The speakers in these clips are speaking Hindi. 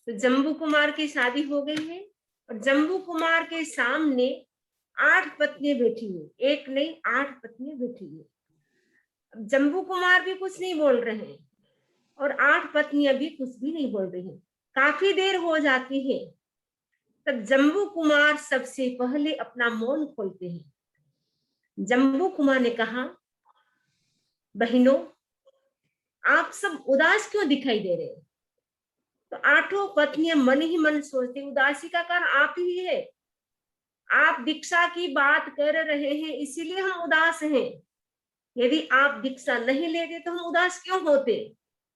तो जम्बू कुमार की शादी हो गई है और जम्बू कुमार के सामने 8 पत्नियां बैठी हुई, एक नहीं 8 पत्नियां बैठी हुई। अब जम्बू कुमार भी कुछ नहीं बोल रहे हैं और 8 पत्नियां भी कुछ भी नहीं बोल रही हैं। काफी देर हो जाती है, तब जम्बू कुमार सबसे पहले अपना मौन खोलते हैं। जम्बू कुमार ने कहा, बहनों, आप सब उदास क्यों दिखाई दे रहे हैं? तो 8 पत्नियां मन ही मन सोचती, उदासी का कारण आप ही है। आप दीक्षा की बात कर रहे हैं इसीलिए हम उदास हैं। यदि आप दीक्षा नहीं लेते तो हम उदास क्यों होते?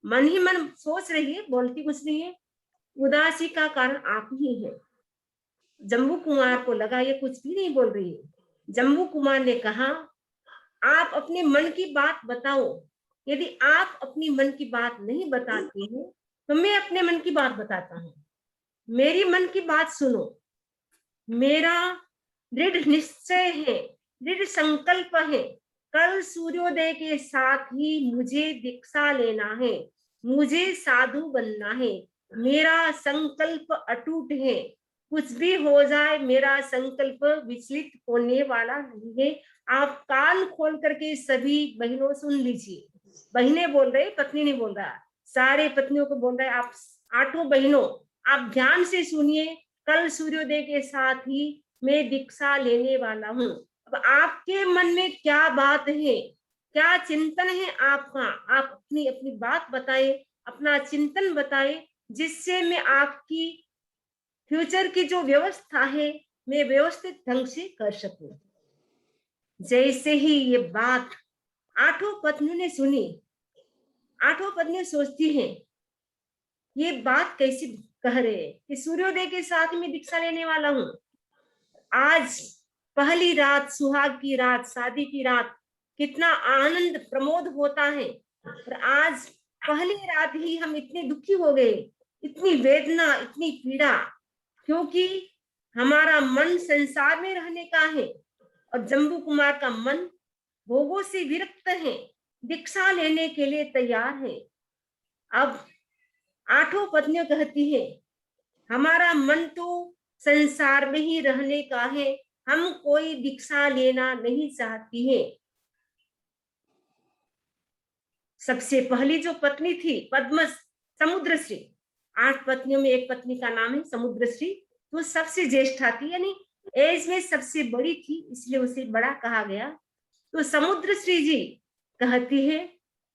मन ही मन सोच रही है, बोलती कुछ नहीं है। उदासी का कारण आप ही है। जम्बू कुमार को लगा ये कुछ भी नहीं बोल रही है। जम्बू कुमार ने कहा, आप अपने मन की बात बताओ। यदि आप अपनी मन की बात नहीं बताते हैं तो मैं अपने मन की बात बताता हूँ। मेरी मन की बात सुनो। मेरा दृढ़ निश्चय है, दृढ़ संकल्प है, कल सूर्योदय के साथ ही मुझे दीक्षा लेना है, मुझे साधु बनना है। मेरा संकल्प अटूट है। कुछ भी हो जाए मेरा संकल्प विचलित होने वाला नहीं है। आप कान खोल करके सभी बहनों सुन लीजिए। बहनें बोल रहे, पत्नी नहीं बोल रहा। सारे पत्नियों को बोल रहे, आप 8 बहनों आप ध्यान से सुनिए। कल सूर्योदय के साथ ही मैं दीक्षा लेने वाला हूँ। अब आपके मन में क्या बात है, क्या चिंतन है आपका? आप अपनी अपनी बात बताएं, अपना चिंतन बताएं, जिससे मैं आपकी फ्यूचर की जो व्यवस्था है मैं व्यवस्थित ढंग से कर सकूं। जैसे ही ये बात 8 पत्नियों ने सुनी, 8 पत्नियां सोचती हैं, ये बात कैसी कह रहे हैं कि सूर्योदय के साथ में दीक्षा लेने वाला हूँ। आज पहली रात, सुहाग की रात, शादी की रात, कितना आनंद प्रमोद होता है। और आज पहली रात ही हम इतने दुखी हो गए, इतनी वेदना, इतनी पीड़ा, क्योंकि हमारा मन संसार में रहने का है और जम्बू कुमार का मन भोगों से विरक्त है, दीक्षा लेने के लिए तैयार है। अब 8 पत्नियां कहती है, हमारा मन तो संसार में ही रहने का है, हम कोई दीक्षा लेना नहीं चाहती है। सबसे पहली जो पत्नी थी पद्म समुद्रश्री, 8 पत्नियों में एक पत्नी का नाम है समुद्रश्री, तो सबसे ज्येष्ठा थी, यानी एज में सबसे बड़ी थी, इसलिए उसे बड़ा कहा गया। तो समुद्रश्री जी कहती है,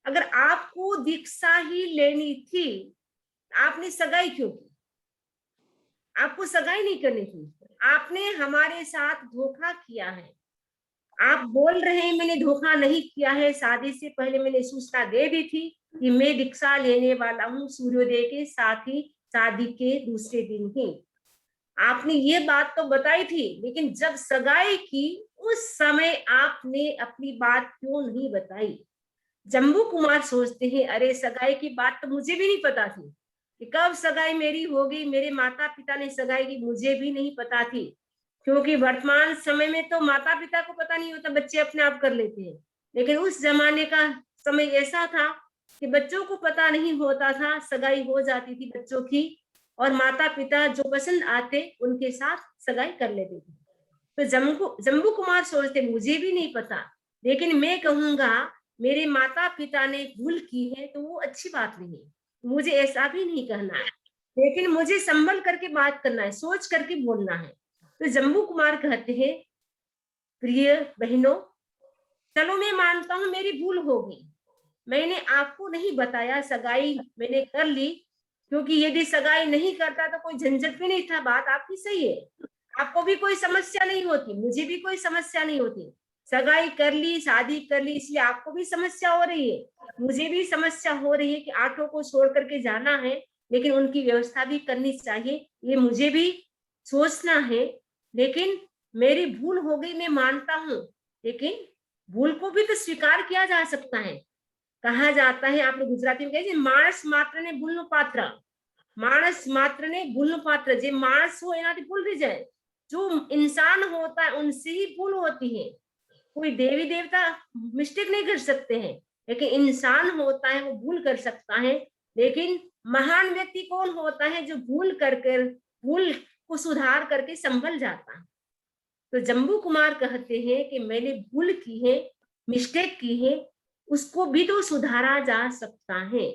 अगर आपको दीक्षा ही लेनी थी आपने सगाई क्यों की? आपको सगाई नहीं करनी थी। आपने हमारे साथ धोखा किया है। आप बोल रहे हैं मैंने धोखा नहीं किया है, शादी से पहले मैंने सूचना दे दी थी कि मैं दीक्षा लेने वाला हूँ सूर्योदय के साथ ही, शादी के दूसरे दिन ही। आपने ये बात तो बताई थी, लेकिन जब सगाई की उस समय आपने अपनी बात क्यों नहीं बताई? जम्बू कुमार सोचते हैं, अरे सगाई की बात तो मुझे भी नहीं पता थी कि कब सगाई मेरी होगी। मेरे माता पिता ने सगाई की, मुझे भी नहीं पता थी, क्योंकि वर्तमान समय में तो माता पिता को पता नहीं होता, बच्चे अपने आप कर लेते हैं। लेकिन उस जमाने का समय ऐसा था कि बच्चों को पता नहीं होता था, सगाई हो जाती थी बच्चों की और माता पिता जो पसंद आते उनके साथ सगाई कर लेते थे। तो जम्बू कुमार सोचते, मुझे भी नहीं पता, लेकिन मैं कहूंगा मेरे माता पिता ने भूल की है तो वो अच्छी बात नहीं है, मुझे ऐसा भी नहीं कहना है, लेकिन मुझे संभल करके बात करना है, सोच करके बोलना है। तो जम्बू कुमार कहते हैं, प्रिय बहनों, चलो मैं मानता हूँ मेरी भूल होगी, मैंने आपको नहीं बताया, सगाई मैंने कर ली, क्योंकि यदि सगाई नहीं करता तो कोई झंझट भी नहीं था। बात आपकी सही है, आपको भी कोई समस्या नहीं होती, मुझे भी कोई समस्या नहीं होती। सगाई कर ली, शादी कर ली, इसलिए आपको भी समस्या हो रही है, मुझे भी समस्या हो रही है कि 8 को छोड़ करके जाना है, लेकिन उनकी व्यवस्था भी करनी चाहिए, ये मुझे भी सोचना है। लेकिन मेरी भूल हो गई, मैं मानता हूँ, लेकिन भूल को भी तो स्वीकार किया जा सकता है। कहा जाता है, आपने गुजराती में कहे, मानस मात्र ने भूलनु पात्र, मानस मात्र ने भूलनु पात्र, जे मानस हो एनाથી भूल रही जाए। जो इंसान होता है उनसे ही भूल होती है, कोई देवी देवता मिस्टेक नहीं कर सकते हैं, लेकिन इंसान होता है वो भूल कर सकता है। लेकिन महान व्यक्ति कौन होता है? जो भूल को सुधार करके संभल जाता है। तो जम्बू कुमार कहते हैं कि मैंने भूल की है, मिस्टेक की है, उसको भी तो सुधारा जा सकता है।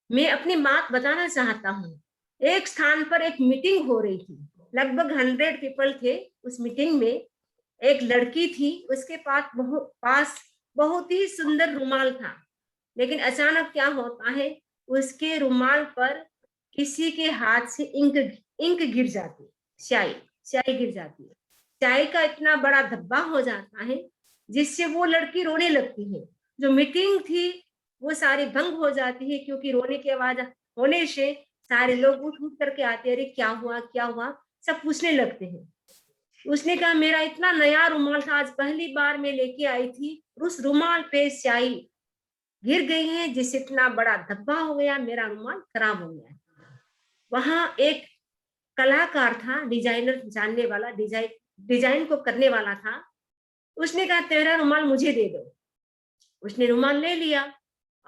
मैं अपनी बात बताना चाहता हूँ। एक स्थान पर एक मीटिंग हो रही थी, लगभग 100 पीपल थे उस मीटिंग में। एक लड़की थी, उसके पास बहुत ही सुंदर रुमाल था, लेकिन अचानक क्या होता है, उसके रुमाल पर किसी के हाथ से इंक गिर जाती है, स्याही गिर जाती है। स्याही का इतना बड़ा धब्बा हो जाता है जिससे वो लड़की रोने लगती है। जो मीटिंग थी वो सारी भंग हो जाती है, क्योंकि रोने की आवाज होने से सारे लोग उठ उठ करके आते, अरे क्या हुआ क्या हुआ, सब पूछने लगते हैं। उसने कहा मेरा इतना नया रुमाल था, आज पहली बार मैं लेके आई थी, उस रुमाल पे स्याही गिर गई है जिससे इतना बड़ा धब्बा हो गया, मेरा रुमाल खराब हो गया। वहां एक कलाकार था, डिजाइनर, जानने वाला, डिजाइन को करने वाला था। उसने कहा तेरा रुमाल मुझे दे दो। उसने रुमाल ले लिया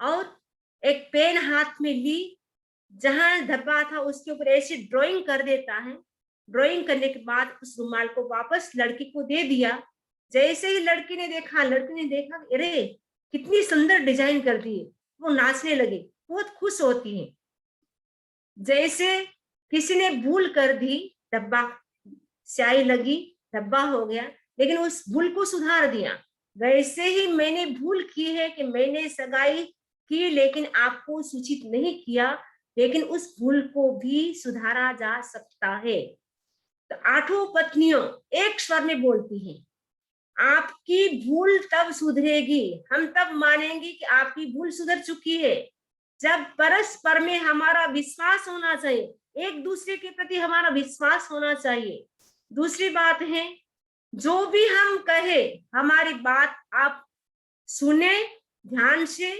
और एक पेन हाथ में ली, जहां धब्बा था उसके ऊपर ऐसी ड्राइंग कर देता है। ड्राइंग करने के बाद उस रुमाल को वापस लड़की को दे दिया। जैसे ही लड़की ने देखा, अरे कितनी सुंदर डिजाइन कर दी है, वो नाचने लगी, बहुत खुश होती है। जैसे किसी ने भूल कर दी, डब्बा स्याही लगी, डब्बा हो गया, लेकिन उस भूल को सुधार दिया। वैसे ही मैंने भूल की है कि मैंने सगाई की लेकिन आपको सूचित नहीं किया, लेकिन उस भूल को भी सुधारा जा सकता है। तो 8 पत्नियों एक स्वर में बोलती हैं, आपकी भूल तब सुधरेगी, हम तब मानेंगे कि आपकी भूल सुधर चुकी है, जब परस्पर में हमारा विश्वास होना चाहिए, एक दूसरे के प्रति हमारा विश्वास होना चाहिए। दूसरी बात है, जो भी हम कहे हमारी बात आप सुने ध्यान से,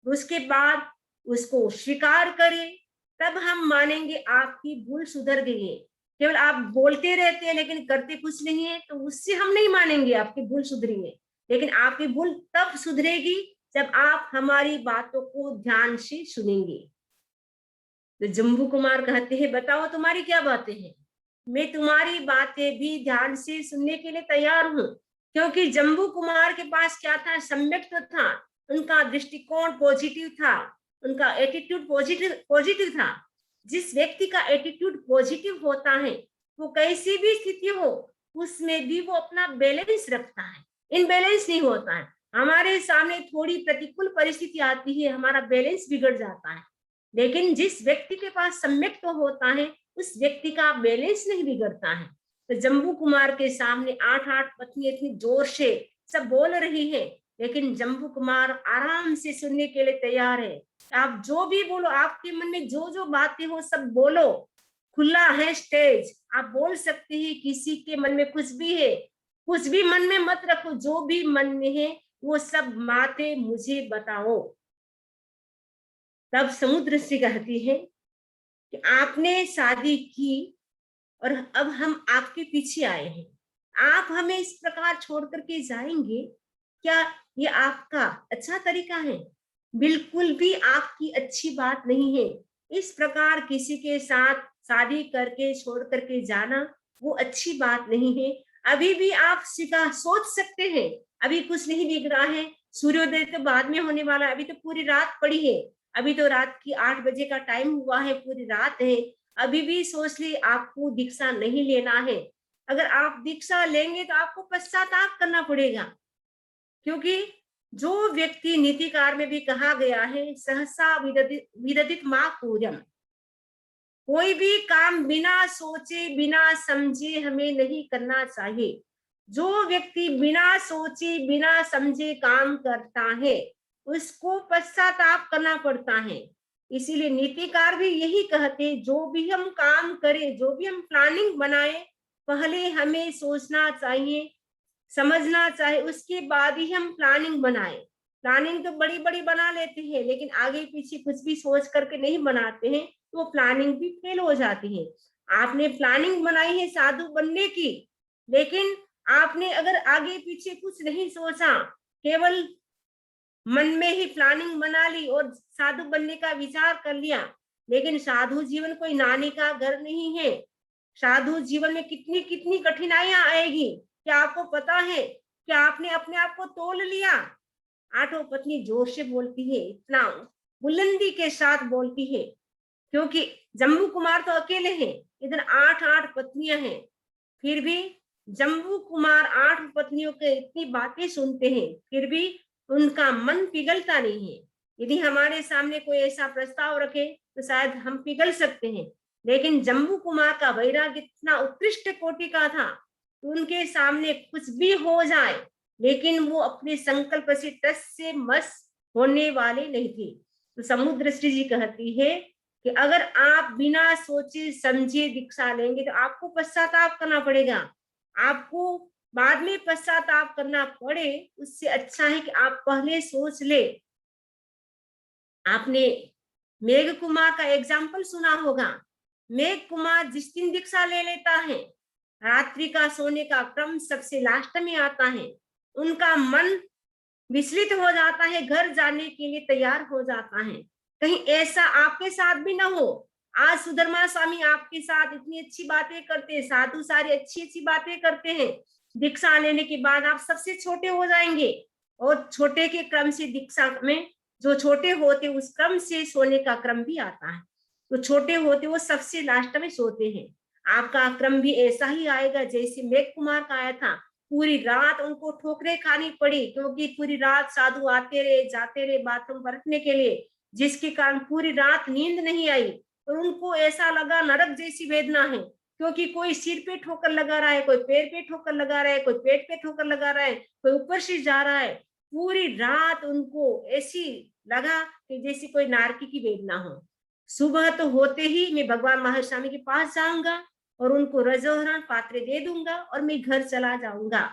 उसके बाद उसको स्वीकार करें, तब हम मानेंगे आपकी भूल सुधर गई है। केवल आप बोलते रहते हैं लेकिन करते कुछ नहीं है, तो उससे हम नहीं मानेंगे आपकी भूल सुधरी है। लेकिन आपकी भूल तब सुधरेगी जब आप हमारी बातों को ध्यान से सुनेंगे। तो जम्बू कुमार कहते हैं, बताओ तुम्हारी क्या बातें हैं, मैं तुम्हारी बातें भी ध्यान से सुनने के लिए तैयार हूँ। क्योंकि जम्बू कुमार के पास क्या था, सम्यक्त था, उनका दृष्टिकोण पॉजिटिव था, उनका एटीट्यूड पॉजिटिव था। जिस व्यक्ति का एटीट्यूड पॉजिटिव होता है, वो कैसी भी स्थिति हो उसमें भी वो अपना बैलेंस रखता है, इनबैलेंस नहीं होता है। हमारे सामने थोड़ी प्रतिकूल परिस्थिति आती है, हमारा बैलेंस बिगड़ जाता है, लेकिन जिस व्यक्ति के पास सम्यक तो होता है, उस व्यक्ति का बैलेंस नहीं बिगड़ता है। तो जम्बू कुमार के सामने 8 पत्नी इतनी जोर से सब बोल रही है, लेकिन जम्बू कुमार आराम से सुनने के लिए तैयार है। आप जो भी बोलो, आपके मन में जो जो बातें हो सब बोलो, खुला है स्टेज, आप बोल सकते हैं। किसी के मन में कुछ भी है, कुछ भी मन में मत रखो, जो भी मन में है वो सब बातें मुझे बताओ। तब समुद्र से कहती है कि आपने शादी की और अब हम आपके पीछे आए हैं, आप हमें इस प्रकार छोड़ करके जाएंगे, क्या ये आपका अच्छा तरीका है? बिल्कुल भी आपकी अच्छी बात नहीं है। इस प्रकार किसी के साथ शादी करके छोड़ करके जाना वो अच्छी बात नहीं है। अभी भी आप सोच सकते हैं, अभी कुछ नहीं बिगड़ा है, सूर्योदय तो बाद में होने वाला है, अभी तो पूरी रात पड़ी है, अभी तो रात की 8 बजे का टाइम हुआ है, पूरी रात है। अभी भी सोच ली आपको दीक्षा नहीं लेना है। अगर आप दीक्षा लेंगे तो आपको पश्चाताप करना पड़ेगा, क्योंकि जो व्यक्ति नीतिकार में भी कहा गया है, सहसा विददित मा पूजम, कोई भी काम बिना सोचे बिना समझे हमें नहीं करना चाहिए। जो व्यक्ति बिना सोचे बिना समझे काम करता है उसको पश्चाताप करना पड़ता है। इसीलिए नीतिकार भी यही कहते, जो भी हम काम करें, जो भी हम प्लानिंग बनाए, पहले हमें सोचना चाहिए, समझना चाहिए, उसके बाद ही हम प्लानिंग बनाए। प्लानिंग तो बड़ी बड़ी बना लेते हैं, लेकिन आगे पीछे कुछ भी सोच करके नहीं बनाते हैं, तो वो प्लानिंग भी फेल हो जाती है। आपने प्लानिंग बनाई है साधु बनने की, लेकिन आपने अगर आगे पीछे कुछ नहीं सोचा, केवल मन में ही प्लानिंग बना ली और साधु बनने का विचार कर लिया। लेकिन साधु जीवन कोई नानी का घर नहीं है। साधु जीवन में कितनी कितनी कठिनाइयां आएगी, क्या आपको पता है? क्या आपने अपने आप को तोल लिया? आठों पत्नी जोर से बोलती है, इतना बुलंदी के साथ बोलती है, क्योंकि जम्बू कुमार तो अकेले हैं, इधर 8 पत्नियां हैं। फिर भी जम्बू कुमार 8 पत्नियों के इतनी बातें सुनते हैं, फिर भी उनका मन पिघलता नहीं है। यदि हमारे सामने कोई ऐसा प्रस्ताव रखे तो शायद हम पिघल सकते हैं, लेकिन जम्बू कुमार का वैराग्य इतना उत्कृष्ट कोटि का था, उनके सामने कुछ भी हो जाए, लेकिन वो अपने संकल्प से टस से मस होने वाले नहीं थे। तो समुद्र श्री जी कहती है कि अगर आप बिना सोचे समझे दीक्षा लेंगे तो आपको पश्चाताप करना पड़ेगा। आपको बाद में पश्चाताप करना पड़े, उससे अच्छा है कि आप पहले सोच ले। आपने मेघ कुमार का एग्जाम्पल सुना होगा। मेघ कुमार जिस दिन दीक्षा ले लेता है, रात्रि का सोने का क्रम सबसे लास्ट में आता है। उनका मन विचलित हो जाता है, घर जाने के लिए तैयार हो जाता है। कहीं ऐसा आपके साथ भी ना हो। आज सुधर्मा स्वामी आपके साथ इतनी अच्छी बातें करते हैं, साधु सारी अच्छी अच्छी बातें करते हैं, दीक्षा लेने के बाद आप सबसे छोटे हो जाएंगे, और छोटे के क्रम से दीक्षा में जो छोटे होते उस क्रम से सोने का क्रम भी आता है। तो छोटे होते वो सबसे लास्ट में सोते हैं। आपका क्रम भी ऐसा ही आएगा जैसे मेघ कुमार का आया था। पूरी रात उनको ठोकरें खानी पड़ी, क्योंकि पूरी रात साधु आते रहे जाते रहे बाथरूम परखने के लिए, जिसके कारण पूरी रात नींद नहीं आई। और उनको ऐसा लगा नरक जैसी वेदना है, क्योंकि कोई सिर पे ठोकर लगा रहा है, कोई पैर पे ठोकर लगा रहा है, कोई पेट पे ठोकर लगा रहा है, कोई ऊपर से जा रहा है। पूरी रात उनको ऐसी लगा कि जैसे कोई नारकी की वेदना हो। सुबह तो होते ही मैं भगवान महास्वामी के पास जाऊंगा और उनको रजोहरण पात्र दे दूंगा और मैं घर चला जाऊंगा,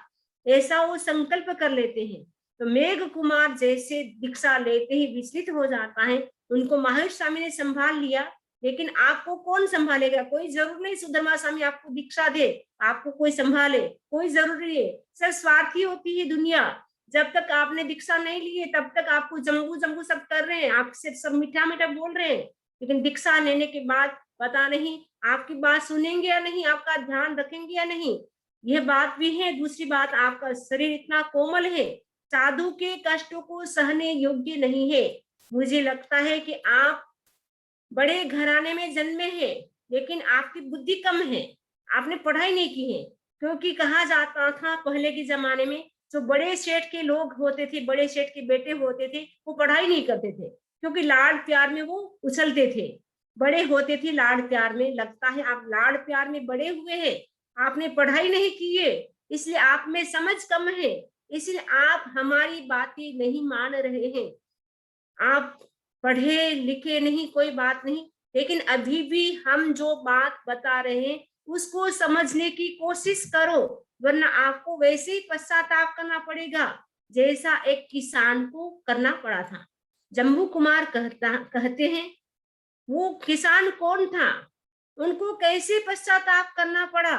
ऐसा वो संकल्प कर लेते हैं। तो मेघ कुमार जैसे दीक्षा लेते ही विचलित हो जाता है। उनको महर्षि स्वामी ने संभाल लिया, लेकिन आपको कौन संभालेगा? कोई जरूर नहीं सुधर्मा स्वामी आपको दीक्षा दे, आपको कोई संभाले, कोई जरूरी है। सब स्वार्थी होती है दुनिया। जब तक आपने दीक्षा नहीं ली है तब तक आपको जम्बू जम्बू सब कर रहे हैं, आपसे सब मीठा मीठा बोल रहे हैं, लेकिन दीक्षा लेने के बाद पता नहीं आपकी बात सुनेंगे या नहीं, आपका ध्यान रखेंगे या नहीं। यह बात भी है। दूसरी बात, आपका शरीर इतना कोमल है, साधु के कष्टों को सहने योग्य नहीं है। मुझे लगता है कि आप बड़े घराने में जन्मे हैं, लेकिन आपकी बुद्धि कम है, आपने पढ़ाई नहीं की है। क्योंकि कहा जाता था पहले के जमाने में जो बड़े सेठ के लोग होते थे, बड़े सेठ के बेटे होते थे, वो पढ़ाई नहीं करते थे, क्योंकि लाड प्यार में वो उछलते थे। बड़े होते थे लाड प्यार में। लगता है आप लाड प्यार में बड़े हुए हैं, आपने पढ़ाई नहीं की है, इसलिए आप में समझ कम है, इसलिए आप हमारी बातें नहीं मान रहे हैं। आप पढ़े लिखे नहीं, कोई बात नहीं, लेकिन अभी भी हम जो बात बता रहे हैं उसको समझने की कोशिश करो, वरना आपको वैसे ही पश्चाताप करना पड़ेगा जैसा एक किसान को करना पड़ा था। जम्बू कुमार कहते हैं वो किसान कौन था, उनको कैसे पश्चाताप करना पड़ा।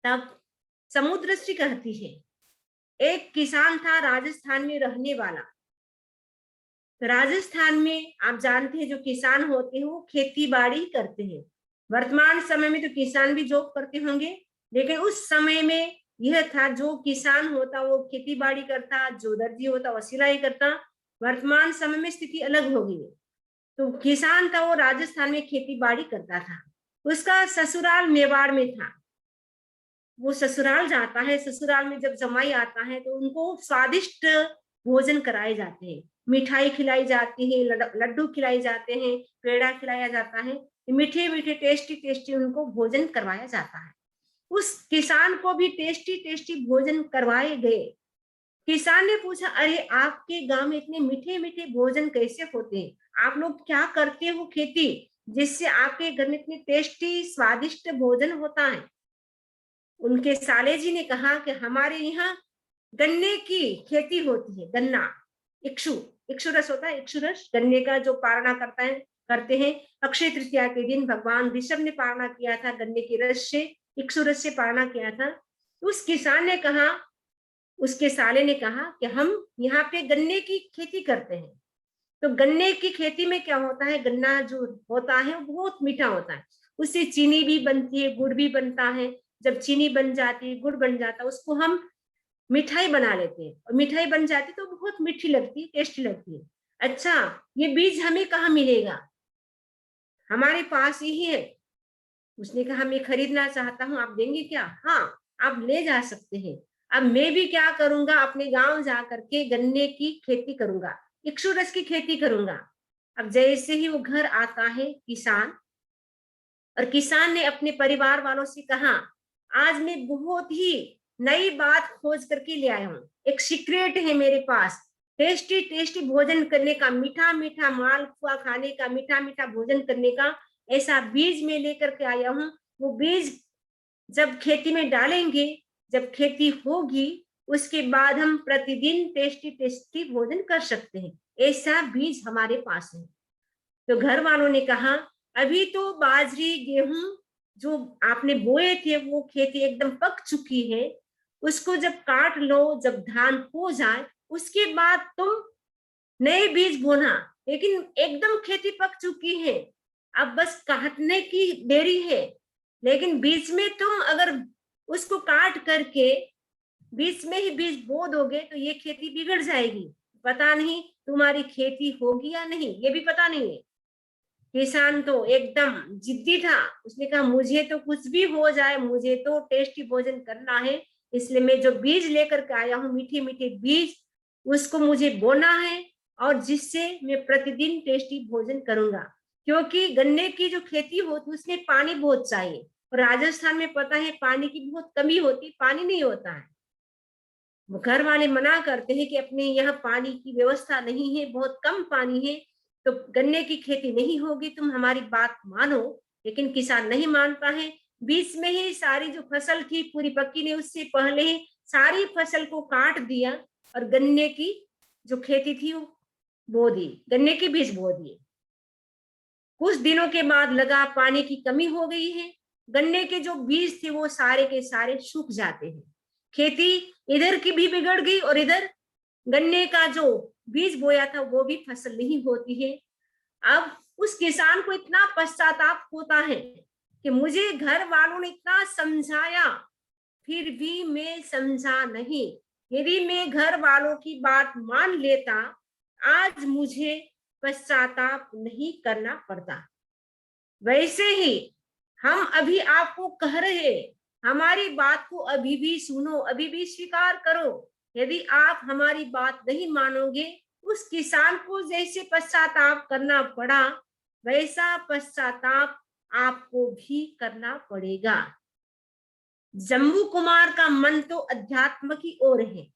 तब समुद्रश्री कहती है एक किसान था राजस्थान में रहने वाला। तो राजस्थान में आप जानते हैं जो किसान होते हैं वो खेती बाड़ी करते हैं। वर्तमान समय में तो किसान भी जॉब करते होंगे, लेकिन उस समय में यह था जो किसान होता वो खेती बाड़ी करता, जो दर्जी होता वो सिलाई करता। वर्तमान समय में स्थिति अलग हो गई है। तो किसान था वो राजस्थान में खेती बाड़ी करता था, उसका ससुराल मेवाड़ में था। वो ससुराल जाता है, ससुराल में जब जमाई आता है तो उनको स्वादिष्ट भोजन कराए जाते हैं, मिठाई खिलाई जाती है, लड्डू खिलाए जाते हैं, पेड़ा खिलाया जाता है, मीठे मीठे टेस्टी टेस्टी उनको भोजन करवाया जाता है। उस किसान को भी टेस्टी टेस्टी भोजन करवाए गए। किसान ने पूछा, अरे आपके गांव में इतने मीठे मीठे भोजन कैसे होते हैं? आप लोग क्या करते हो खेती, जिससे आपके घर में इतने टेस्टी स्वादिष्ट भोजन होता है? उनके साले जी ने कहा कि हमारे यहाँ गन्ने की खेती होती है, गन्ना, इक्षु, इक्षु रस होता है, इक्षु रस गन्ने का जो पारणा करते हैं। अक्षय तृतीया के दिन भगवान ऋषभ ने पारणा किया था, गन्ने के रस से, इक्षु रस से पारणा किया था। उस किसान ने कहा उसके साले ने कहा कि हम यहाँ पे गन्ने की खेती करते हैं। तो गन्ने की खेती में क्या होता है, गन्ना जो होता है वो बहुत मीठा होता है, उससे चीनी भी बनती है, गुड़ भी बनता है। जब चीनी बन जाती है, गुड़ बन जाता है, उसको हम मिठाई बना लेते हैं, और मिठाई बन जाती तो बहुत मीठी लगती है, टेस्टी लगती है। अच्छा, ये बीज हमें कहाँ मिलेगा? हमारे पास ही है। उसने कहा मैं खरीदना चाहता हूँ, आप देंगे क्या? हाँ, आप ले जा सकते हैं। अब मैं भी क्या करूंगा, अपने गांव जा करके गन्ने की खेती करूंगा, इक्षुरस की खेती करूंगा। अब जैसे ही वो घर आता है किसान, और किसान ने अपने परिवार वालों से कहा, आज मैं बहुत ही नई बात खोज करके ले आया हूँ, एक सीक्रेट है मेरे पास, टेस्टी टेस्टी भोजन करने का, मीठा मीठा मालपुआ खाने का, मीठा मीठा भोजन करने का ऐसा बीज मैं लेकर के आया हूँ। वो बीज जब खेती में डालेंगे, जब खेती होगी, उसके बाद हम प्रतिदिन टेस्टी टेस्टी भोजन कर सकते हैं, ऐसा बीज हमारे पास है। तो घर वालों ने कहा, अभी तो बाजरी गेहूं जो आपने बोए थे वो खेती एकदम पक चुकी है, उसको जब काट लो, जब धान हो जाए, उसके बाद तुम नए बीज बोना। लेकिन एकदम खेती पक चुकी है, अब बस काटने की देरी है। लेकिन बीच में तुम अगर उसको काट करके बीच में ही बीज बो दोगे तो ये खेती बिगड़ जाएगी, पता नहीं तुम्हारी खेती होगी या नहीं, ये भी पता नहीं है। किसान तो एकदम जिद्दी था, उसने कहा मुझे तो कुछ भी हो जाए, मुझे तो टेस्टी भोजन करना है, इसलिए मैं जो बीज लेकर के आया हूँ, मीठे मीठे बीज, उसको मुझे बोना है, और जिससे मैं प्रतिदिन टेस्टी भोजन करूंगा। क्योंकि गन्ने की जो खेती होती है उसमें पानी बहुत चाहिए, और राजस्थान में पता है पानी की बहुत कमी होती, पानी नहीं होता है। घर वाले मना करते हैं कि अपने यहाँ पानी की व्यवस्था नहीं है, बहुत कम पानी है, तो गन्ने की खेती नहीं होगी, तुम हमारी बात मानो। लेकिन किसान नहीं मानता है। बीच में ही सारी जो फसल थी पूरी पक्की ने उससे पहले ही सारी फसल को काट दिया, और गन्ने की जो खेती थी वो बो दी, गन्ने के बीज बो दिए। कुछ दिनों के बाद लगा पानी की कमी हो गई है, गन्ने के जो बीज थे वो सारे के सारे सूख जाते हैं। खेती इधर की भी बिगड़ गई, और इधर गन्ने का जो बीज बोया था वो भी फसल नहीं होती है। अब उस किसान को इतना पश्चाताप होता है कि मुझे घर वालों ने इतना समझाया, फिर भी मैं समझा नहीं। यदि मैं घर वालों की बात मान लेता, आज मुझे पश्चाताप नहीं करना पड़ता। वैसे ही हम अभी आपको कह रहे, हमारी बात को अभी भी सुनो, अभी भी स्वीकार करो। यदि आप हमारी बात नहीं मानोगे, उस किसान को जैसे पश्चाताप करना पड़ा, वैसा पश्चाताप आपको भी करना पड़ेगा। जम्बू कुमार का मन तो अध्यात्म की ओर है,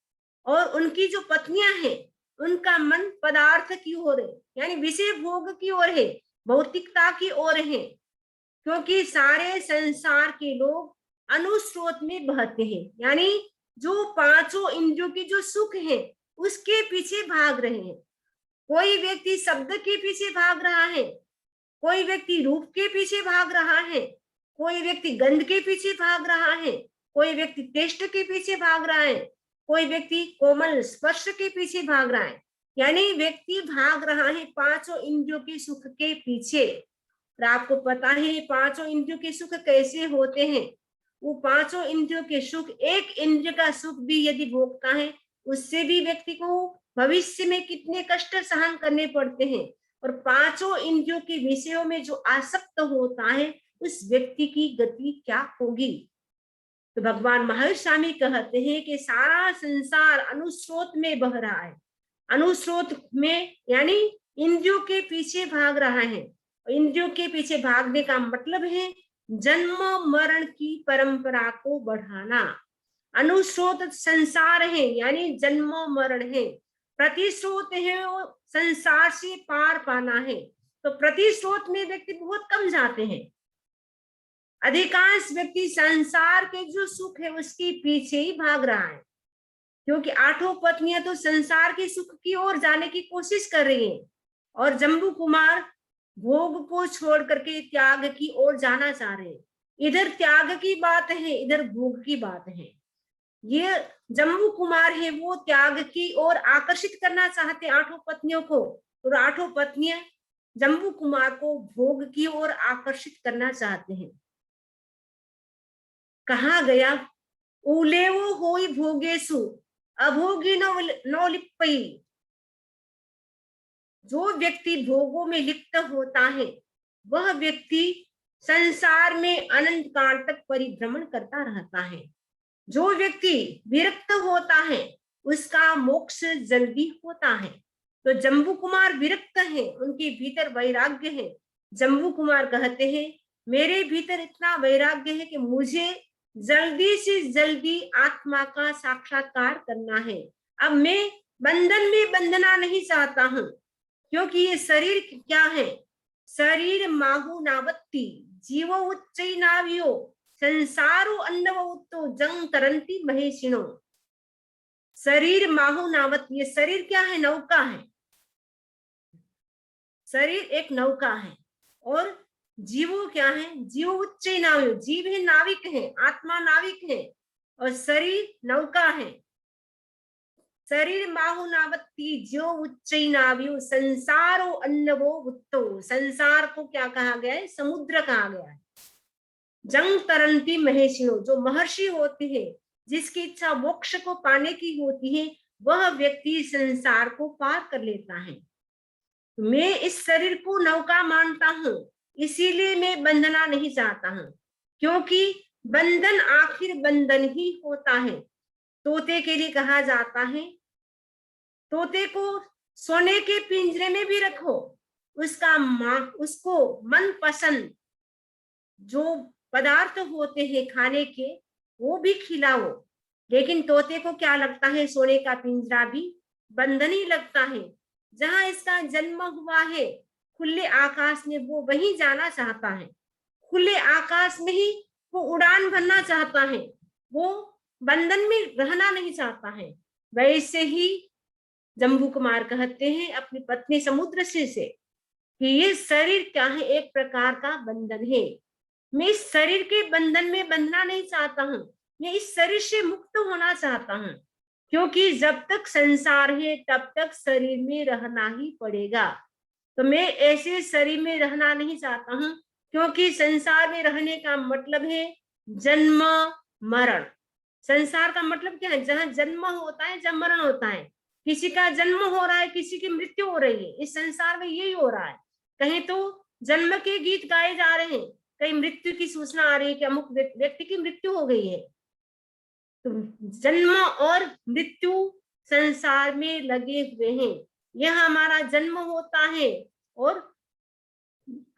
और उनकी जो पत्नियां हैं उनका मन पदार्थ की ओर है, यानी विषय भोग की ओर है, भौतिकता की ओर है। क्योंकि सारे संसार के लोग अनुस्रोत में बहते हैं, यानी जो पांचों इंद्रियों की जो सुख है उसके पीछे भाग रहे हैं। कोई व्यक्ति शब्द के पीछे भाग रहा है, कोई व्यक्ति रूप के पीछे भाग रहा है, कोई व्यक्ति गंध के पीछे भाग रहा है, कोई व्यक्ति टेस्ट के पीछे भाग रहा है, कोई व्यक्ति कोमल स्पर्श के पीछे भाग रहा है। यानी व्यक्ति भाग रहा है पांचों इंद्रियों के सुख के पीछे। और आपको पता है पांचों इंद्रियों के सुख कैसे होते हैं? वो पांचों इंद्रियों के सुख, एक इंद्र का सुख भी यदि भोगता है, उससे भी व्यक्ति को भविष्य में कितने कष्ट सहन करने पड़ते हैं। और पांचों इंद्रियों के विषयों में जो आसक्त होता है, उस व्यक्ति की गति क्या होगी? तो भगवान महावीर स्वामी कहते हैं कि सारा संसार अनुस्रोत में बह रहा है। अनुस्रोत में यानी इंद्रियों के पीछे भाग रहा है। इंद्रियों के पीछे भागने का मतलब है जन्म मरण की परंपरा को बढ़ाना। अनुस्रोत संसार है, यानी जन्म मरण है। प्रतिस्रोत है वो संसार से पार पाना है। तो प्रतिस्रोत में व्यक्ति बहुत कम जाते हैं। अधिकांश व्यक्ति संसार के जो सुख है उसके पीछे ही भाग रहा है, क्योंकि आठों पत्नियां तो संसार के सुख की ओर जाने की कोशिश कर रही हैं, और जम्बू कुमार भोग को छोड़ करके त्याग की ओर जाना चाह रहे हैं। इधर त्याग की बात है, इधर भोग की बात है। ये जम्बू कुमार है वो त्याग की ओर आकर्षित करना चाहते आठों पत्नियों को, और आठों पत्नियां जम्बू कुमार को भोग की ओर आकर्षित करना चाहते हैं। कहा गया, उलेवो होई भोगेशु अभोगी नो लिप्पई। जो व्यक्ति भोगों में लिप्त होता है वह व्यक्ति संसार में अनंत काल तक परिभ्रमण करता रहता है। जो व्यक्ति विरक्त होता है उसका मोक्ष जल्दी होता है। तो जम्बू कुमार विरक्त है, उनके भीतर वैराग्य है। जम्बू कुमार कहते हैं मेरे भीतर इतना वैराग्य है कि मुझे जल्दी से जल्दी आत्मा का साक्षात्कार करना है। अब मैं बंधन में बंधना नहीं चाहता हूं, क्योंकि ये शरीर क्या है, शरीर माहु नावत्ती जीवो उच्च नावियो संसारो अन्नवतो जंग तरंती महेशिनो। शरीर माहु नावत, ये शरीर क्या है, नौका है। शरीर एक नौका है और जीवो क्या है, जीव उच्च नावियो, जीव है नाविक है, आत्मा नाविक है और शरीर नौका है। शरीर माहु नावत्ती जो उच्च नावियो संसारो अन्नवो उत्तो। संसार को क्या कहा गया है, समुद्र कहा गया है। जंग तरंती महेशिनो, जो महर्षि होते हैं जिसकी इच्छा मोक्ष को पाने की होती है वह व्यक्ति संसार को पार कर लेता है। मैं इस शरीर को नौका मानता हूं, इसीलिए मैं बंधना नहीं चाहता हूं, क्योंकि बंधन आखिर बंधन ही होता है। तोते के लिए कहा जाता है तोते को सोने के पिंजरे में भी रखो, उसको मन पसंद जो पदार्थ होते हैं खाने के वो भी खिलाओ, लेकिन तोते को क्या लगता है, सोने का पिंजरा भी बंधन ही लगता है। जहां इसका जन्म हुआ है खुले आकाश में वो वहीं जाना चाहता है, खुले आकाश में ही वो उड़ान भरना चाहता है, वो बंधन में रहना नहीं चाहता है। वैसे ही जम्बू कुमार कहते हैं अपनी पत्नी समुद्र से कि ये शरीर क्या है, एक प्रकार का बंधन है। मैं इस शरीर के बंधन में बंधना नहीं चाहता हूँ, मैं इस शरीर से मुक्त होना चाहता हूँ, क्योंकि जब तक संसार है तब तक शरीर में रहना ही पड़ेगा। तो मैं ऐसे शरीर में रहना नहीं चाहता हूँ, क्योंकि संसार में रहने का मतलब है जन्म मरण। संसार का मतलब क्या है, जहाँ जन्म होता है जब मरण होता है। किसी का जन्म हो रहा है, किसी की मृत्यु हो रही है, इस संसार में यही हो रहा है। कहीं तो जन्म के गीत गाए जा रहे हैं, कहीं मृत्यु की सूचना आ रही है कि अमुक व्यक्ति की मृत्यु हो गई है। तो जन्म और मृत्यु संसार में लगे हुए हैं। यह हमारा जन्म होता है और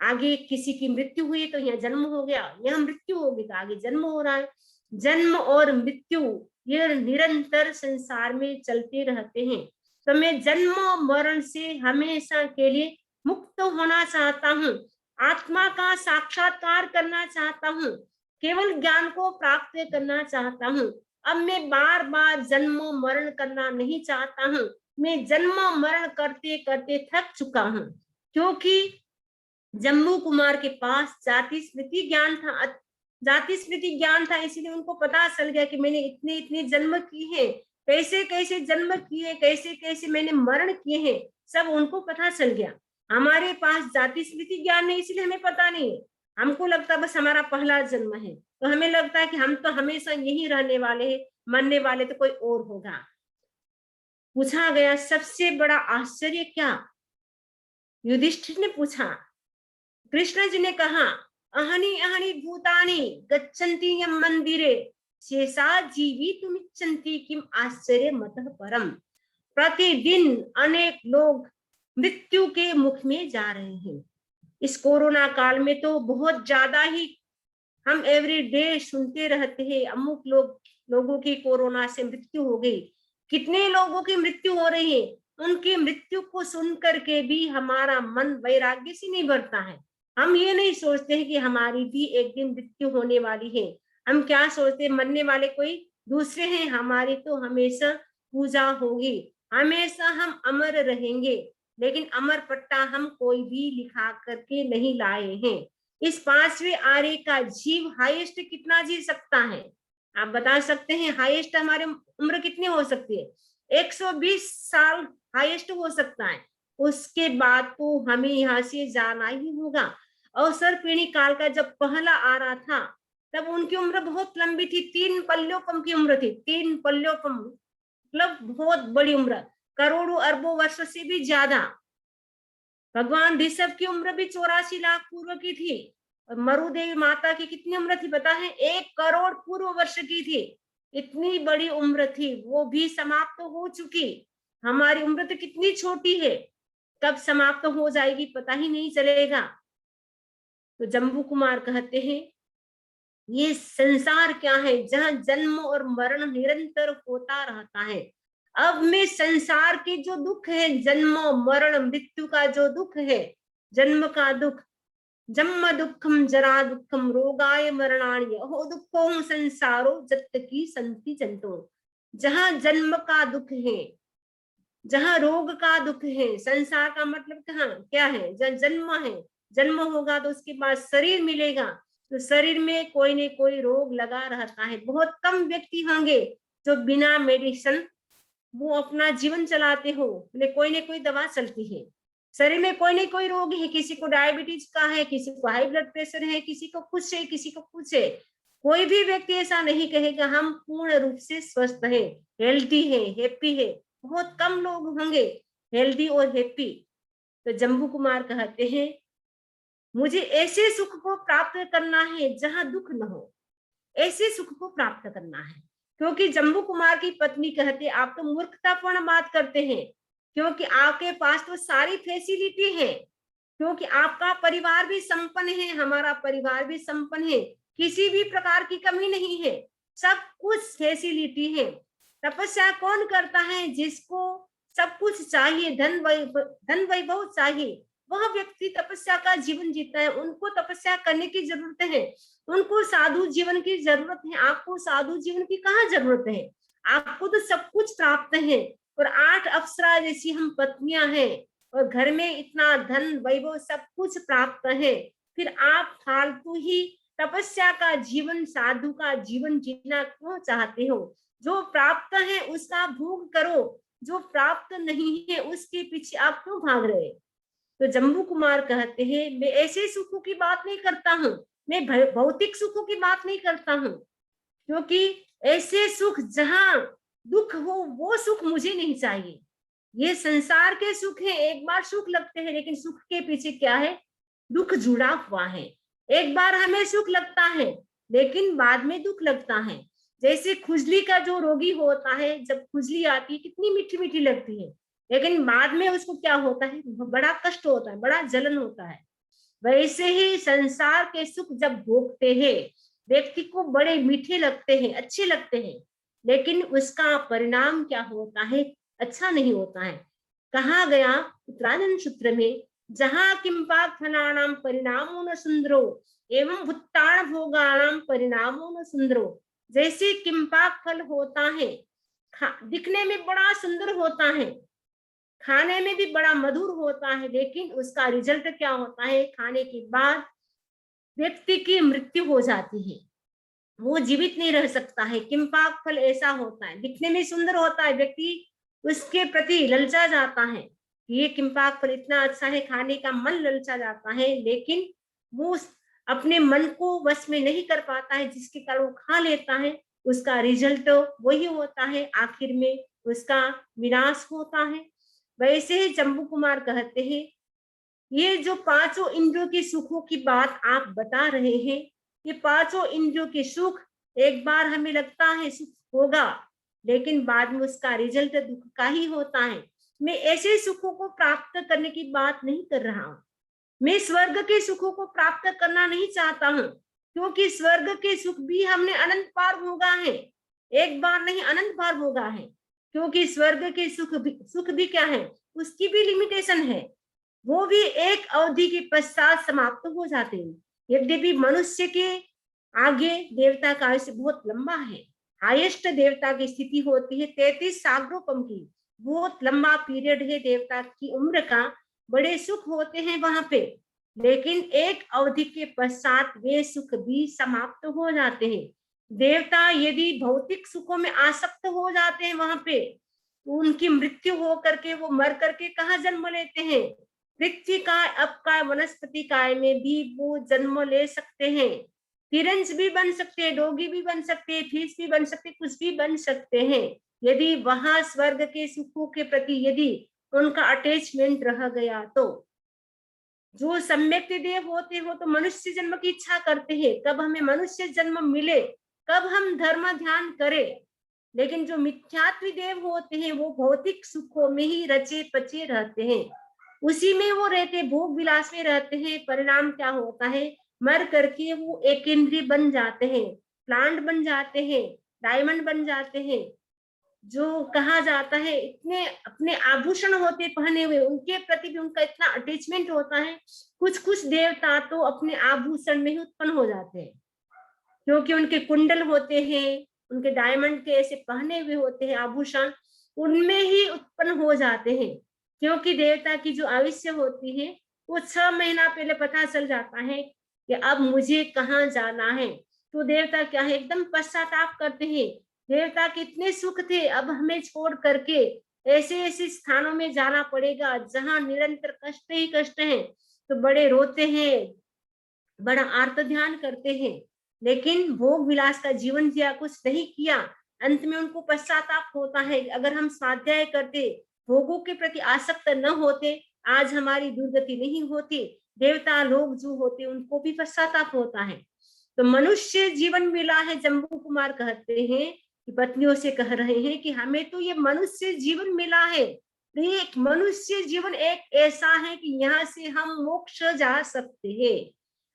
आगे किसी की मृत्यु हुई तो यह जन्म हो गया, यह मृत्यु होगी तो आगे जन्म हो रहा है। जन्म और मृत्यु ये निरंतर संसार में चलते रहते हैं। तो मैं जन्म मरण से हमेशा के लिए मुक्त होना चाहता हूँ, आत्मा का साक्षात्कार करना चाहता हूँ, केवल ज्ञान को प्राप्त करना चाहता हूँ। अब मैं बार बार जन्म मरण करना नहीं चाहता हूँ। मैं जन्म मरण करते करते थक चुका हूँ, क्योंकि जम्बू कुमार के पास जाति स्मृति ज्ञान था, जाति स्मृति ज्ञान था, इसीलिए उनको पता चल गया कि मैंने इतने इतने जन्म किए हैं, कैसे कैसे जन्म किए, कैसे कैसे मैंने मरण किए हैं, सब उनको पता चल गया। हमारे पास जाति स्मृति ज्ञान नहीं, इसलिए हमें पता नहीं है। हमको लगता बस हमारा पहला जन्म है, तो हमें लगता है कि हम तो हमेशा यही रहने वाले हैं, मरने वाले तो कोई और होगा। पूछा गया सबसे बड़ा आश्चर्य क्या, युधिष्ठिर ने पूछा। कृष्ण जी ने कहा अहनि अहनि भूतानि गच्छन्ति यम मंदिरे शेषा जीवितुमिच्छन्ति किम आश्चर्य मतः परम। प्रतिदिन अनेक लोग मृत्यु के मुख में जा रहे हैं। इस कोरोना काल में तो बहुत ज्यादा ही हम एवरी डे सुनते रहते हैं अमुक लोगों की कोरोना से मृत्यु हो गई, कितने लोगों की मृत्यु हो रही है। उनकी मृत्यु को सुन करके भी हमारा मन वैराग्य से नहीं भरता है। हम ये नहीं सोचते हैं कि हमारी भी एक दिन मृत्यु होने वाली है। हम क्या सोचते हैं, मरने वाले कोई दूसरे हैं, हमारी तो हमेशा पूजा होगी, हमेशा हम अमर रहेंगे। लेकिन अमर पट्टा हम कोई भी लिखा करके नहीं लाए हैं। इस पांचवें आर्य का जीव हाईएस्ट कितना जी सकता है, आप बता सकते हैं हाईएस्ट हमारी उम्र कितनी हो सकती है? 120 साल हाईएस्ट हो सकता है। उसके बाद तो हमें यहाँ से जाना ही होगा। अवसर पीढ़ी काल का जब पहला आ रहा था, तब उनकी उम्र बहुत लंबी थी, 3 पल्योपम की उम्र थी। 3 पल्योपम मतलब बहुत बड़ी उम्र, करोड़ों अरबों वर्ष से भी ज्यादा। भगवान ऋषभ की उम्र भी 84 लाख पूर्व की थी। और मरुदेवी माता की कितनी उम्र थी पता है? 1 करोड़ पूर्व वर्ष की थी। इतनी बड़ी उम्र थी, वो भी समाप्त तो हो चुकी। हमारी उम्र तो कितनी छोटी है, कब समाप्त हो जाएगी पता ही नहीं चलेगा। तो जम्बू कुमार कहते हैं, ये संसार क्या है जहां जन्म और मरण निरंतर होता रहता है। अब में संसार के जो दुख है, जन्म मरण मृत्यु का जो दुख है, जन्म का दुख, जन्म दुखम जरा दुखम रोगाय मरणाय हो दुखो संसारो जत की संति जंतो। जहां जन्म का दुख है, जहां रोग का दुख है, संसार का मतलब कहाँ क्या है? जहाँ जन्म है, जन्म होगा तो उसके बाद शरीर मिलेगा, तो शरीर में कोई न कोई रोग लगा रहता है। बहुत कम व्यक्ति होंगे जो बिना मेडिसिन वो अपना जीवन चलाते हो, कोई न कोई दवा चलती है। शरीर में कोई न कोई रोग है, किसी को डायबिटीज का है, किसी को हाई ब्लड प्रेशर है, किसी को कुछ है, किसी को कुछ है। कोई भी व्यक्ति ऐसा नहीं कहेगा हम पूर्ण रूप से स्वस्थ है, हेल्थी है, हैप्पी है। बहुत कम लोग होंगे हेल्दी और हैप्पी। तो जम्बू कुमार कहते हैं, मुझे ऐसे सुख को प्राप्त करना है जहां दुख न हो, ऐसे सुख को प्राप्त करना है। क्योंकि जम्बू कुमार की पत्नी कहते, आप तो मूर्खतापूर्ण बात करते हैं, क्योंकि आपके पास तो सारी फैसिलिटी है, क्योंकि आपका परिवार भी संपन्न है, हमारा परिवार भी संपन्न है, किसी भी प्रकार की कमी नहीं है, सब कुछ फैसिलिटी है। तपस्या कौन करता है? जिसको सब कुछ चाहिए, धन वैभव चाहिए, वह व्यक्ति तपस्या का जीवन जीता है। उनको तपस्या करने की जरूरत है, उनको साधु जीवन की जरूरत है। आपको साधु जीवन की कहाँ जरूरत है? आपको तो सब कुछ प्राप्त है, और 8 अप्सरा जैसी हम पत्नियां हैं, और घर में इतना धन वैभव सब कुछ प्राप्त है, फिर आप फालतू ही तपस्या का जीवन, साधु का जीवन जीना क्यों चाहते हो? जो प्राप्त है उसका भोग करो, जो प्राप्त नहीं है उसके पीछे आप क्यों भाग रहे? तो जम्बू कुमार कहते हैं, मैं ऐसे सुखों की बात नहीं करता हूँ, मैं भौतिक सुखों की बात नहीं करता हूँ, क्योंकि ऐसे सुख जहां दुख हो वो सुख मुझे नहीं चाहिए। ये संसार के सुख है, एक बार सुख लगते हैं, लेकिन सुख के पीछे क्या है? दुख जुड़ा हुआ है। एक बार हमें सुख लगता है, लेकिन बाद में दुख लगता है। जैसे खुजली का जो रोगी होता है, जब खुजली आती है कितनी मीठी मीठी लगती है, लेकिन बाद में उसको क्या होता है? बड़ा कष्ट होता है, बड़ा जलन होता है। वैसे ही संसार के सुख जब भोगते हैं, व्यक्ति को बड़े मीठे लगते हैं, अच्छे लगते हैं, लेकिन उसका परिणाम क्या होता है? अच्छा नहीं होता है। कहा गया उत्तरानंद सूत्र में, जहां किंपाक फलानाम परिणामो न सुंदरो एवं भुत्तान भोगाणाम परिणामो न सुंदरो। जैसे किंपाक फल होता है, दिखने में बड़ा सुंदर होता है, खाने में भी बड़ा मधुर होता है, लेकिन उसका रिजल्ट क्या होता है? खाने के बाद व्यक्ति की मृत्यु हो जाती है, वो जीवित नहीं रह सकता है। किंपाक फल ऐसा होता है, दिखने में सुंदर होता है, व्यक्ति उसके प्रति ललचा जाता है कि ये किंपाक फल इतना अच्छा है, खाने का मन ललचा जाता है, लेकिन वो अपने मन को वश में नहीं कर पाता है, जिसके कारण वो खा लेता है। उसका रिजल्ट वही होता है, आखिर में उसका विनाश होता है। वैसे ही जम्बू कुमार कहते हैं, ये जो पांचों इंद्रियों के सुखों की बात आप बता रहे हैं, ये पांचों इंद्रियों के सुख एक बार हमें लगता है सुख होगा, लेकिन बाद में उसका रिजल्ट दुख का ही होता है। मैं ऐसे सुखों को प्राप्त करने की बात नहीं कर रहा हूँ, मैं स्वर्ग के सुखों को प्राप्त करना नहीं चाहता हूँ, क्योंकि स्वर्ग के सुख भी हमने अनंत बार भोगा है, एक बार नहीं अनंत बार भोगा है। क्योंकि स्वर्ग के सुख भी क्या है? उसकी भी लिमिटेशन है, वो भी एक अवधि के पश्चात समाप्त हो जाते हैं। यद्यपि मनुष्य के आगे देवता का आयुष्य बहुत लंबा है, हाईएस्ट देवता की स्थिति होती है 33 सागरोपम की, बहुत लंबा पीरियड है देवता की उम्र का, बड़े सुख होते हैं वहां पे, लेकिन एक अवधि के पश्चात वे सुख भी समाप्त हो जाते हैं। देवता यदि भौतिक सुखों में आसक्त हो जाते हैं वहां पे, तो उनकी मृत्यु हो करके वो मर करके कहाँ जन्म लेते हैं? पृथ्वी काय, अपकाय, वनस्पति काय में भी वो जन्म ले सकते हैं। तिरंज भी बन सकते हैं, डोगी भी बन सकते हैं, फीस भी बन सकते हैं, कुछ भी बन सकते हैं। यदि वहां स्वर्ग के सुखों के प्रति यदि उनका अटैचमेंट रह गया तो जो सम्यक देव होते हो तो मनुष्य जन्म की इच्छा करते हैं, कब हमें मनुष्य जन्म मिले, कब हम धर्म ध्यान करें। लेकिन जो मिथ्यात्व देव होते हैं वो भौतिक सुखों में ही रचे पचे रहते हैं, उसी में वो रहते, भोग विलास में रहते हैं। परिणाम क्या होता है? मर करके वो एक इंद्रिय बन जाते हैं, प्लांट बन जाते हैं, डायमंड बन जाते हैं। जो कहा जाता है इतने अपने आभूषण होते पहने हुए, उनके प्रति भी उनका इतना अटैचमेंट होता है। कुछ कुछ देवता तो अपने आभूषण में ही उत्पन्न हो जाते हैं, क्योंकि उनके कुंडल होते हैं, उनके डायमंड के ऐसे पहने हुए होते हैं आभूषण, उनमें ही उत्पन्न हो जाते हैं। क्योंकि देवता की जो आयुष्य होती है वो 6 महीना पहले पता चल जाता है कि अब मुझे कहाँ जाना है। तो देवता क्या है, एकदम पश्चाताप करते हैं। देवता कितने सुख थे, अब हमें छोड़ करके ऐसे ऐसे स्थानों में जाना पड़ेगा जहाँ निरंतर कष्ट ही कष्ट है। तो बड़े रोते हैं, बड़ा आर्त ध्यान करते हैं, लेकिन भोग विलास का जीवन जिया, कुछ नहीं किया। अंत में उनको पश्चाताप होता है। अगर हम स्वाध्याय करते, भोगों के प्रति आसक्त न होते, आज हमारी दुर्गति नहीं होती। देवता लोग जो होते उनको भी पश्चाताप होता है। तो मनुष्य जीवन मिला है, जम्बू कुमार कहते हैं कि पत्नियों से कह रहे हैं कि हमें तो ये मनुष्य जीवन मिला है। तो ये एक मनुष्य जीवन एक ऐसा है कि यहाँ से हम मोक्ष जा सकते हैं।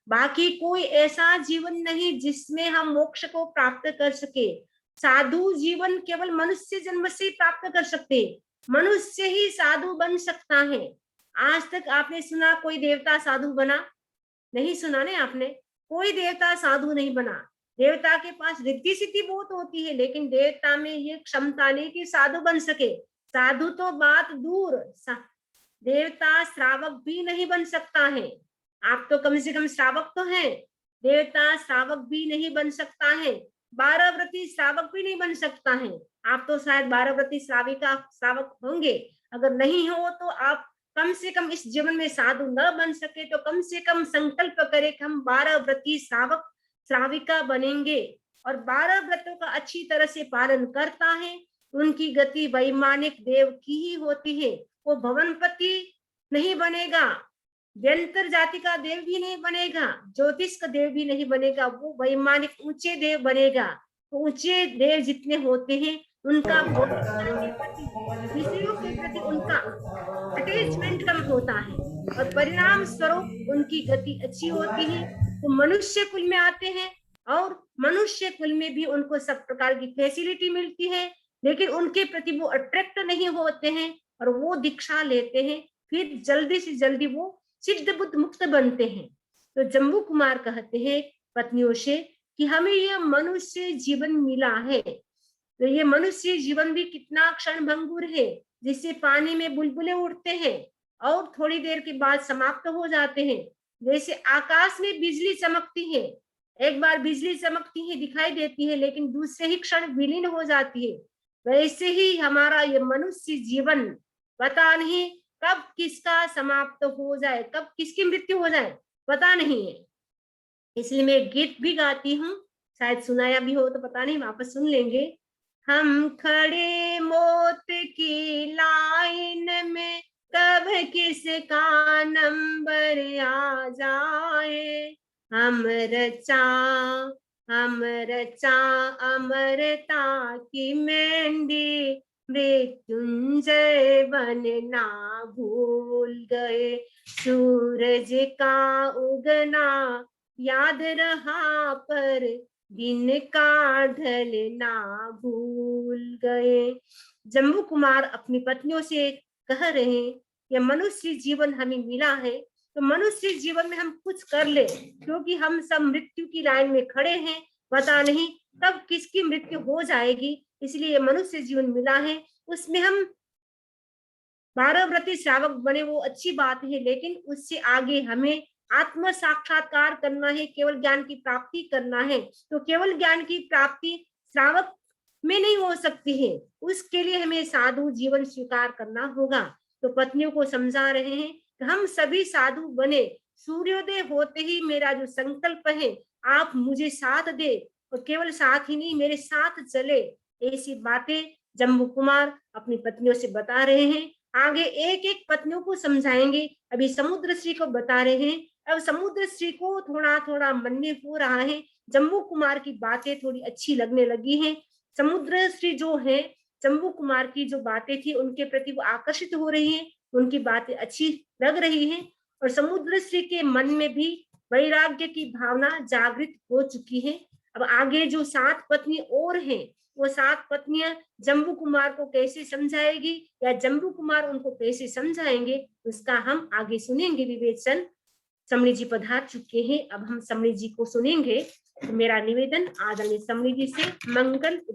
बाकी कोई ऐसा जीवन नहीं जिसमें हम मोक्ष को प्राप्त कर सके। साधु जीवन केवल मनुष्य जन्म से प्राप्त कर सकते, मनुष्य ही साधु बन सकता है। आज तक आपने सुना कोई देवता साधु बना? नहीं सुना ने आपने, कोई देवता साधु नहीं बना। देवता के पास रिद्धि सिद्धि बहुत होती है, लेकिन देवता में ये क्षमता नहीं कि साधु बन सके। साधु तो बात दूर, देवता श्रावक भी नहीं बन सकता है। आप तो कम से कम श्रावक तो हैं, देवता श्रावक भी नहीं बन सकता है। 12 व्रती श्रावक भी नहीं बन सकता है। आप तो शायद 12 व्रती श्राविका श्रावक होंगे। अगर नहीं हो तो आप कम से कम इस जीवन में साधु न बन सके तो कम से कम संकल्प करें कि हम 12 व्रती श्रावक श्राविका बनेंगे। और 12 व्रतों का अच्छी तरह से पालन करता है, उनकी गति वैमानिक देव की ही होती है। वो भवनपति नहीं बनेगा, व्यंतर जाति का देव भी नहीं बनेगा, ज्योतिष का देव भी नहीं बनेगा, वो वैमानिक ऊंचे देव बनेगा। तो ऊंचे देव जितने होते हैं उनका विषयों के प्रति उनका अटैचमेंट कम होता है, और परिणाम स्वरूप उनकी गति अच्छी होती है। तो मनुष्य कुल में आते हैं, और मनुष्य कुल में भी उनको सब प्रकार की फैसिलिटी मिलती है, लेकिन उनके प्रति वो अट्रैक्ट नहीं होते हैं और वो दीक्षा लेते हैं, फिर जल्दी से जल्दी वो सिद्ध बुद्ध मुक्त बनते हैं। तो जम्बू कुमार कहते हैं पत्नियों से कि हमें यह मनुष्य जीवन मिला है, तो ये मनुष्य जीवन भी कितना क्षण भंगुर है, जिससे पानी में बुलबुले उड़ते हैं और थोड़ी देर के बाद समाप्त हो जाते हैं। जैसे आकाश में बिजली चमकती है, एक बार बिजली चमकती है, दिखाई देती है, लेकिन दूसरे ही क्षण विलीन हो जाती है। वैसे ही हमारा ये मनुष्य जीवन पता नहीं कब किसका समाप्त हो जाए, कब किसकी मृत्यु हो जाए, पता नहीं है। इसलिए मैं गीत भी गाती हूँ, शायद सुनाया भी हो तो पता नहीं, वापस सुन लेंगे। हम खड़े मौत की लाइन में, कब किसका नंबर आ जाए। हम रचा अमरता की मेहंदी, मृत्युंजय बनना भूल गए। सूरज का उगना याद रहा, पर दिन का ढलना भूल गए। जम्बू कुमार अपनी पत्नियों से कह रहे हैं, ये मनुष्य जीवन हमें मिला है, तो मनुष्य जीवन में हम कुछ कर ले, क्योंकि हम सब मृत्यु की लाइन में खड़े हैं, पता नहीं कब किसकी मृत्यु हो जाएगी। इसलिए मनुष्य जीवन मिला है, उसमें हम 12 व्रती श्रावक बने वो अच्छी बात है, लेकिन उससे आगे हमें आत्म साक्षात्कार करना है, केवल ज्ञान की प्राप्ति करना है, तो केवल ज्ञान की प्राप्ति श्रावक में नहीं हो सकती है, उसके लिए हमें साधु जीवन स्वीकार करना होगा। तो पत्नियों को समझा रहे हैं कि हम सभी साधु बने, सूर्योदय होते ही मेरा जो संकल्प है आप मुझे साथ दे, और केवल साथ ही नहीं मेरे साथ चले। ऐसी बातें जम्बू कुमार अपनी पत्नियों से बता रहे हैं। आगे एक एक पत्नियों को समझाएंगे। अभी समुद्र श्री को बता रहे हैं। अब समुद्र श्री को थोड़ा थोड़ा मन में हो रहा है, जम्बू कुमार की बातें थोड़ी अच्छी लगने लगी हैं। समुद्र श्री जो है, जम्बू कुमार की जो बातें थी उनके प्रति वो आकर्षित हो रही है, उनकी बातें अच्छी लग रही हैं, और समुद्र श्री के मन में भी वैराग्य की भावना जागृत हो चुकी है। अब आगे जो 7 पत्नी और हैं, वो 7 पत्नियां जम्बू कुमार को कैसे समझाएगी या जम्बू कुमार उनको कैसे समझाएंगे, उसका हम आगे सुनेंगे विवेचन। समणी जी पधार चुके हैं, अब हम समणी जी को सुनेंगे। तो मेरा निवेदन आदरणीय समणी जी से मंगल